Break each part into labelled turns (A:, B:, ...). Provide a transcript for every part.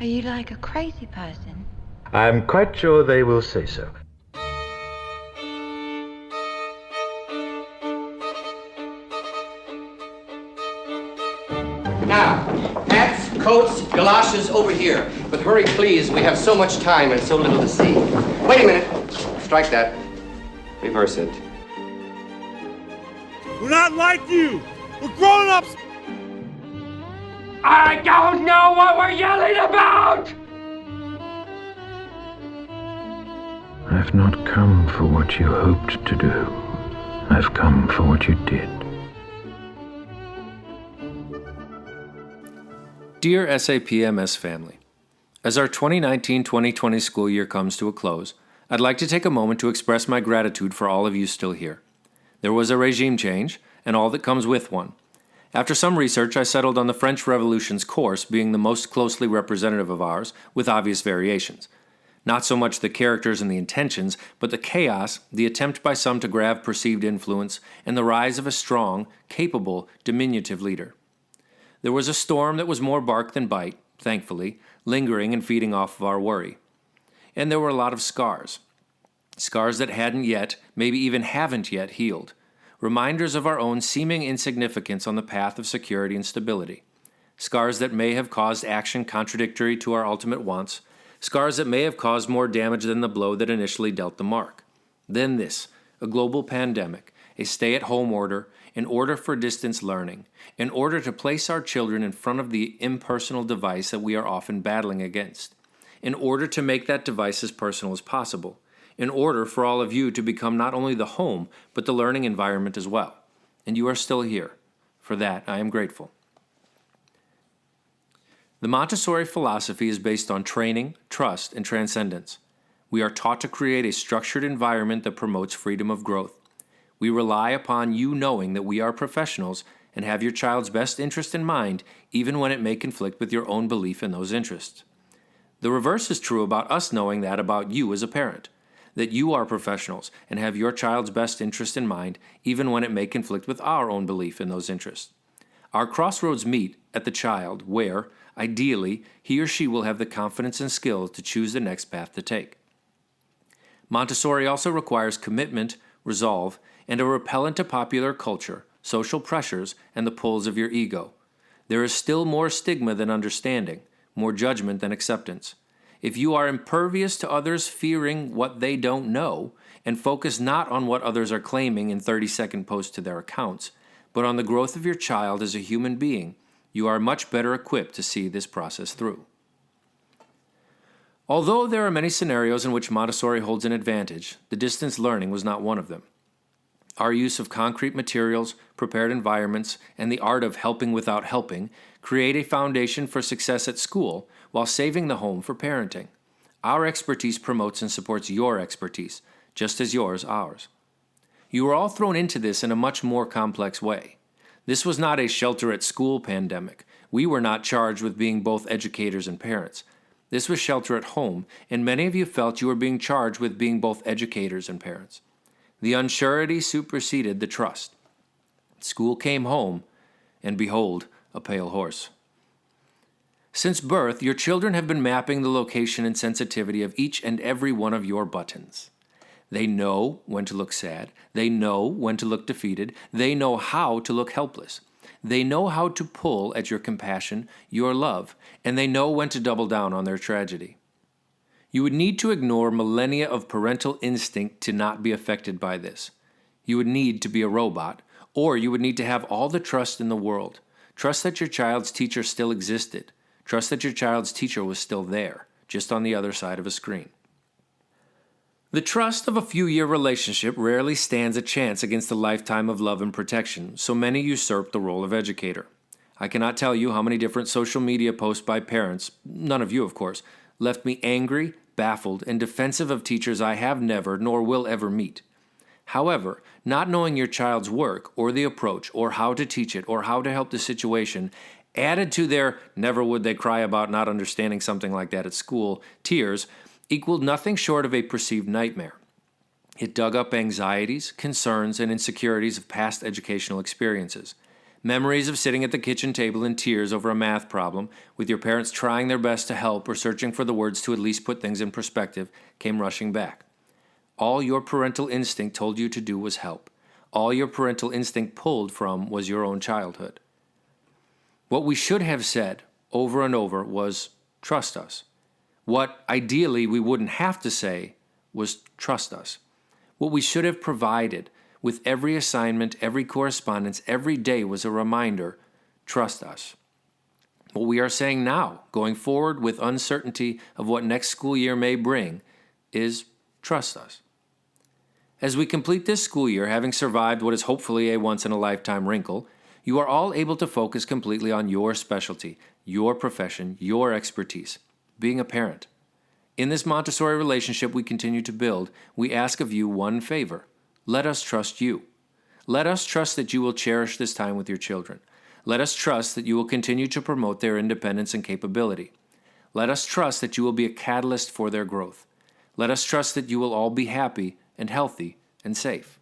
A: Are you like a crazy person?
B: I'm quite sure they will say so.
C: Now, hats, coats, galoshes over here. But hurry, please. We have so much time and so little to see. Wait a minute. Strike that. Reverse it.
D: We're not like you! We're grown-ups!
E: I don't know what we're yelling about!
B: I've not come for what you hoped to do. I've come for what you did.
F: Dear SAPMS family, as our 2019-2020 school year comes to a close, I'd like to take a moment to express my gratitude for all of you still here. There was a regime change, and all that comes with one. After some research, I settled on the French Revolution's course being the most closely representative of ours, with obvious variations. Not so much the characters and the intentions, but the chaos, the attempt by some to grab perceived influence, and the rise of a strong, capable, diminutive leader. There was a storm that was more bark than bite, thankfully, lingering and feeding off of our worry. And there were a lot of scars. Scars that hadn't yet, maybe even haven't yet, healed. Reminders of our own seeming insignificance on the path of security and stability. Scars that may have caused action contradictory to our ultimate wants. Scars that may have caused more damage than the blow that initially dealt the mark. Then this, a global pandemic, a stay-at-home order, an order for distance learning, in order to place our children in front of the impersonal device that we are often battling against, in order to make that device as personal as possible, in order for all of you to become not only the home, but the learning environment as well. And you are still here. For that, I am grateful. The Montessori philosophy is based on training, trust, and transcendence. We are taught to create a structured environment that promotes freedom of growth. We rely upon you knowing that we are professionals and have your child's best interest in mind, even when it may conflict with your own belief in those interests. The reverse is true about us knowing that about you as a parent, that you are professionals and have your child's best interest in mind, even when it may conflict with our own belief in those interests. Our crossroads meet at the child where, ideally, he or she will have the confidence and skill to choose the next path to take. Montessori also requires commitment, resolve, and a repellent to popular culture, social pressures, and the pulls of your ego. There is still more stigma than understanding, more judgment than acceptance. If you are impervious to others fearing what they don't know, and focus not on what others are claiming in 30-second posts to their accounts, but on the growth of your child as a human being, you are much better equipped to see this process through. Although there are many scenarios in which Montessori holds an advantage, the distance learning was not one of them. Our use of concrete materials, prepared environments, and the art of helping without helping create a foundation for success at school while saving the home for parenting. Our expertise promotes and supports your expertise, just as yours ours. You were all thrown into this in a much more complex way. This was not a shelter-at-school pandemic. We were not charged with being both educators and parents. This was shelter at home, and many of you felt you were being charged with being both educators and parents. The unsurety superseded the trust. School came home, and behold, a pale horse. Since birth, your children have been mapping the location and sensitivity of each and every one of your buttons. They know when to look sad. They know when to look defeated. They know how to look helpless. They know how to pull at your compassion, your love, and they know when to double down on their tragedy. You would need to ignore millennia of parental instinct to not be affected by this. You would need to be a robot, or you would need to have all the trust in the world. Trust that your child's teacher still existed. Trust that your child's teacher was still there, just on the other side of a screen. The trust of a few-year relationship rarely stands a chance against a lifetime of love and protection, so many usurp the role of educator. I cannot tell you how many different social media posts by parents, none of you of course, left me angry, baffled, and defensive of teachers I have never nor will ever meet. However, not knowing your child's work or the approach or how to teach it or how to help the situation added to their never would they cry about not understanding something like that at school tears equaled nothing short of a perceived nightmare. It dug up anxieties, concerns, and insecurities of past educational experiences. Memories of sitting at the kitchen table in tears over a math problem, with your parents trying their best to help or searching for the words to at least put things in perspective, came rushing back. All your parental instinct told you to do was help. All your parental instinct pulled from was your own childhood. What we should have said over and over was, trust us. What ideally we wouldn't have to say was, trust us. What we should have provided with every assignment, every correspondence, every day was a reminder, trust us. What we are saying now, going forward with uncertainty of what next school year may bring, is trust us. As we complete this school year, having survived what is hopefully a once-in-a-lifetime wrinkle, you are all able to focus completely on your specialty, your profession, your expertise, being a parent. In this Montessori relationship we continue to build, we ask of you one favor. Let us trust you. Let us trust that you will cherish this time with your children. Let us trust that you will continue to promote their independence and capability. Let us trust that you will be a catalyst for their growth. Let us trust that you will all be happy and healthy and safe.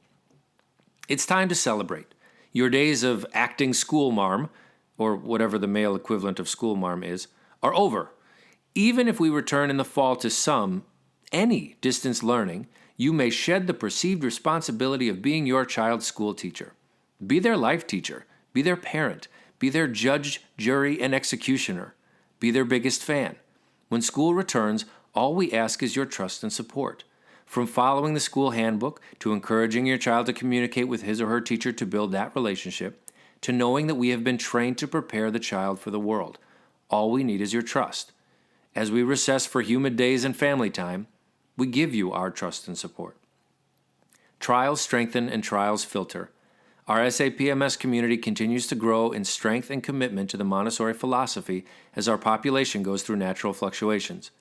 F: It's time to celebrate. Your days of acting schoolmarm, or whatever the male equivalent of schoolmarm is, are over. Even if we return in the fall to any distance learning, you may shed the perceived responsibility of being your child's school teacher. Be their life teacher. Be their parent. Be their judge, jury, and executioner. Be their biggest fan. When school returns, all we ask is your trust and support. From following the school handbook, to encouraging your child to communicate with his or her teacher to build that relationship, to knowing that we have been trained to prepare the child for the world. All we need is your trust. As we recess for humid days and family time, we give you our trust and support. Trials strengthen and trials filter. Our SAPMS community continues to grow in strength and commitment to the Montessori philosophy as our population goes through natural fluctuations.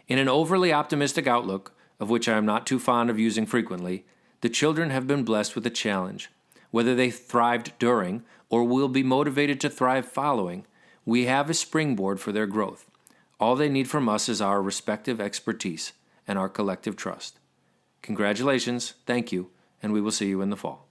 F: In an overly optimistic outlook, of which I am not too fond of using frequently, the children have been blessed with a challenge. Whether they thrived during or will be motivated to thrive following, we have a springboard for their growth. All they need from us is our respective expertise and our collective trust. Congratulations, thank you, and we will see you in the fall.